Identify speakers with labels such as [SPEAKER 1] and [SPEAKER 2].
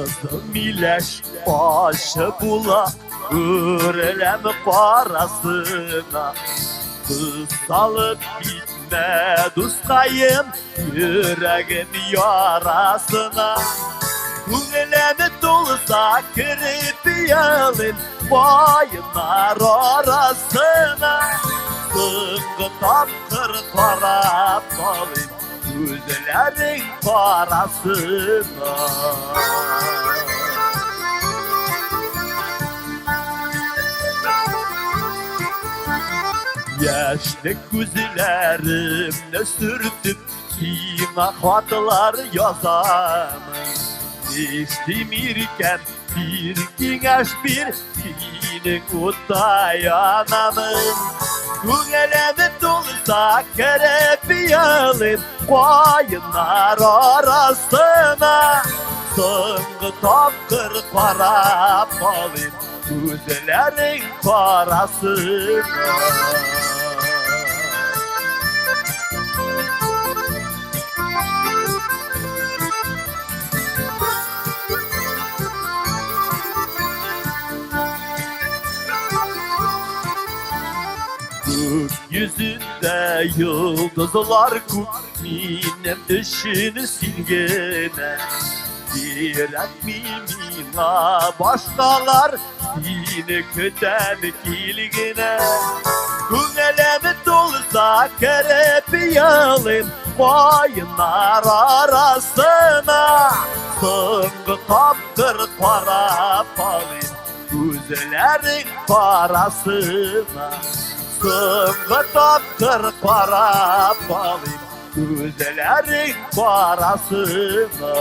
[SPEAKER 1] Kızım ileş başı bula, ürelem parasına. Kısalık bitme dostayım, yüreğim yarasına. Günlemi dolsa kirip yalın, bayınlar arasına. Sıngı taptır para balın, gözlerin parasına. Yaşlı gözlerimle sürtüp kime hatlar yazamın. İstimirken bir güneş bir senin dayanamın. Günelemi dolsa kerep yalın, bayınlar arasına. Sıngı tapkır para balın, gözlerin parasına. Gökyüzünde yıldızlar kut, minem dışını silgene. Direnmimina başkalar yine köten kilgine. Günelemi dolsa kerep yalın, bayınlar arasına. Sıngı taptır para balın, gözlerin parasına. Sıngı taptır para balın, gözlerin parasına.